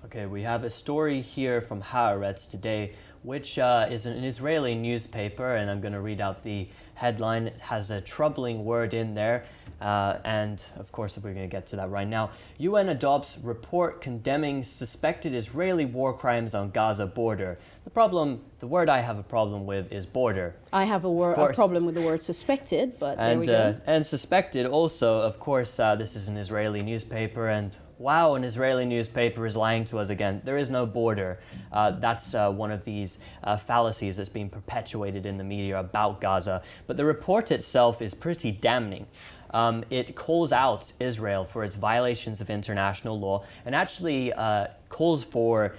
Okay, we have a story here from Haaretz today, which is an Israeli newspaper, and I'm going to read out the headline. It has a troubling word in there, and of course we're going to get to that right now. UN adopts report condemning suspected Israeli war crimes on Gaza border. The word I have a problem with is border. I have a problem with the word suspected, but there we go. And suspected also, of course, this is an Israeli newspaper, and wow, an Israeli newspaper is lying to us again. There is no border. That's one of these fallacies that's being perpetuated in the media about Gaza. But the report itself is pretty damning. It calls out Israel for its violations of international law and actually calls for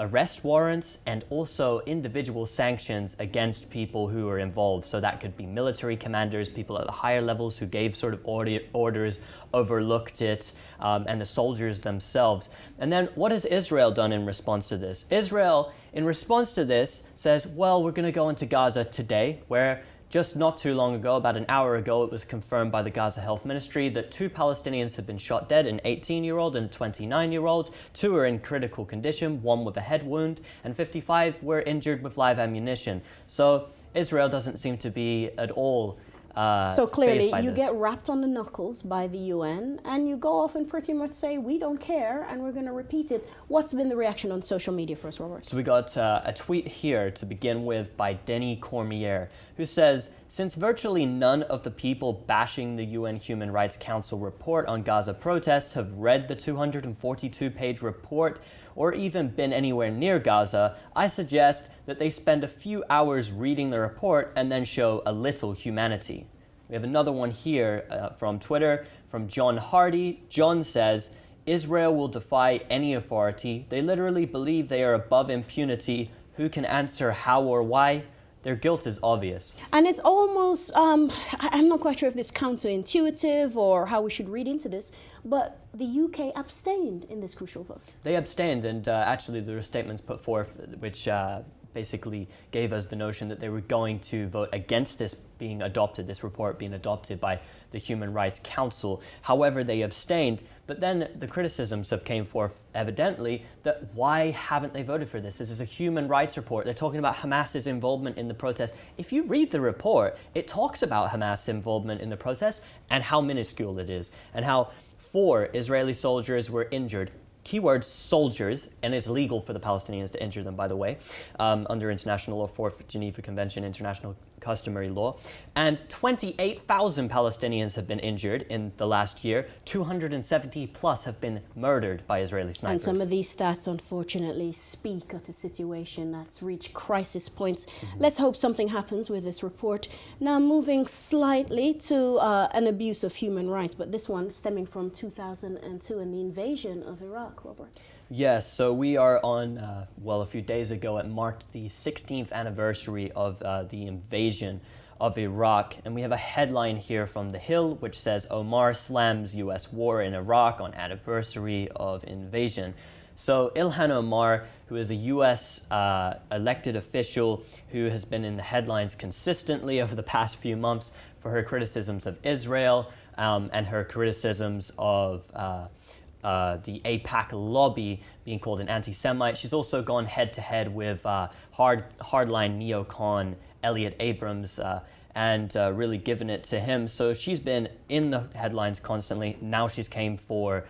arrest warrants and also individual sanctions against people who are involved. So that could be military commanders, people at the higher levels who gave sort of orders, overlooked it, and the soldiers themselves. And then what has Israel done in response to this? Israel, in response to this, says, well, we're going to go into Gaza today, where just not too long ago, about an hour ago, it was confirmed by the Gaza Health Ministry that 2 Palestinians had been shot dead, an 18-year-old and a 29-year-old. 2 are in critical condition, 1 with a head wound, and 55 were injured with live ammunition. So Israel doesn't seem to be at all so clearly you this. get wrapped on the knuckles by the UN and you go off and pretty much say, we don't care, and we're going to repeat it. What's been the reaction on social media first, Robert? So we got a tweet here to begin with by Denis Cormier, who says, since virtually none of the people bashing the UN Human Rights Council report on Gaza protests have read the 242-page report or even been anywhere near Gaza, I suggest that they spend a few hours reading the report and then show a little humanity. We have another one here from Twitter, from John Hardy. John says, Israel will defy any authority. They literally believe they are above impunity. Who can answer how or why? Their guilt is obvious. And it's almost, I'm not quite sure if this is counterintuitive or how we should read into this, but the UK abstained in this crucial vote. They abstained, and actually there were statements put forth which basically gave us the notion that they were going to vote against this being adopted, this report being adopted by the Human Rights Council. However, they abstained, but then the criticisms have came forth evidently that why haven't they voted for this? This is a human rights report. They're talking about Hamas's involvement in the protest. If you read the report, it talks about Hamas involvement in the protest and how minuscule it is, and how 4 Israeli soldiers were injured. Keyword soldiers, and it's legal for the Palestinians to injure them, by the way, under international law, 4th Geneva Convention, international customary law. And 28,000 Palestinians have been injured in the last year. 270 plus have been murdered by Israeli snipers. And some of these stats, unfortunately, speak of a situation that's reached crisis points. Let's hope something happens with this report. Now, moving slightly to an abuse of human rights, but this one stemming from 2002 and the invasion of Iraq, Robert. Yes, so we are on, a few days ago, it marked the 16th anniversary of the invasion of Iraq. And we have a headline here from The Hill, which says, Omar slams U.S. war in Iraq on anniversary of invasion. So Ilhan Omar, who is a U.S. Elected official who has been in the headlines consistently over the past few months for her criticisms of Israel and her criticisms of the AIPAC lobby being called an anti-Semite. She's also gone head-to-head with hardline neocon Elliot Abrams and really given it to him. So she's been in the headlines constantly. Now she's came for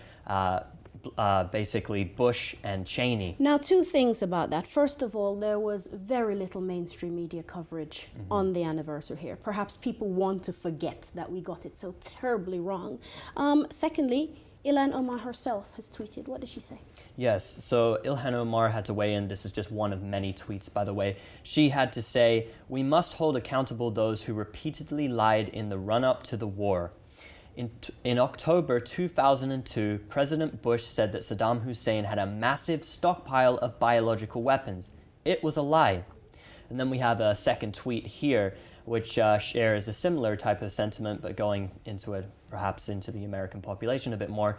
basically Bush and Cheney. Now, 2 things about that. First of all, there was very little mainstream media coverage on the anniversary here. Perhaps people want to forget that we got it so terribly wrong. Secondly, Ilhan Omar herself has tweeted. What did she say? Yes, so Ilhan Omar had to weigh in. This is just one of many tweets, by the way. She had to say, we must hold accountable those who repeatedly lied in the run-up to the war. In October 2002, President Bush said that Saddam Hussein had a massive stockpile of biological weapons. It was a lie. And then we have a second tweet here, which shares a similar type of sentiment, but going into it, perhaps into the American population a bit more,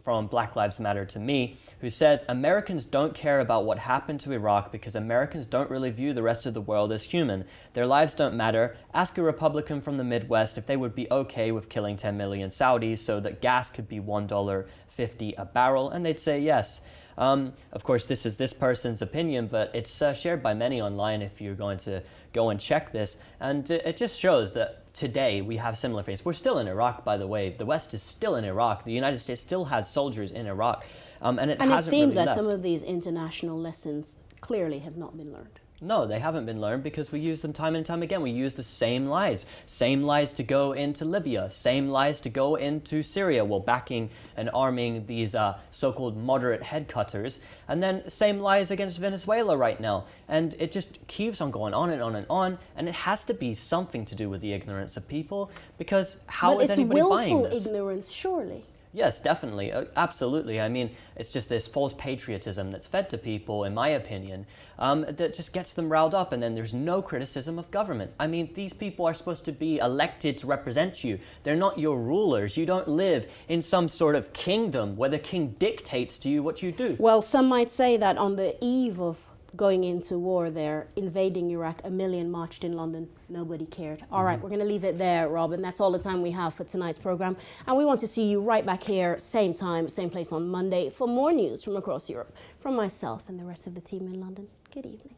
from Black Lives Matter to Me, who says, Americans don't care about what happened to Iraq because Americans don't really view the rest of the world as human. Their lives don't matter. Ask a Republican from the Midwest if they would be okay with killing 10 million Saudis so that gas could be $1.50 a barrel, and they'd say yes. Of course, this is this person's opinion, but it's shared by many online if you're going to go and check this. And it just shows that today we have similar fates. We're still in Iraq, by the way. The West is still in Iraq. The United States still has soldiers in Iraq. And it seems really that some of these international lessons clearly have not been learned. No, they haven't been learned because we use them time and time again. We use the same lies to go into Libya, same lies to go into Syria while backing and arming these so-called moderate head cutters, and then same lies against Venezuela right now. And it just keeps on going on and on and on, and it has to be something to do with the ignorance of people, because how is anybody buying this? But it's willful ignorance, surely. Yes, definitely. Absolutely. I mean, it's just this false patriotism that's fed to people, in my opinion, that just gets them riled up, and then there's no criticism of government. I mean, these people are supposed to be elected to represent you. They're not your rulers. You don't live in some sort of kingdom where the king dictates to you what you do. Well, some might say that on the eve of going into war there, invading Iraq, 1 million marched in London. Nobody cared. All right, we're going to leave it there, Robin. That's all the time we have for tonight's program. And we want to see you right back here, same time, same place on Monday for more news from across Europe. From myself and the rest of the team in London, good evening.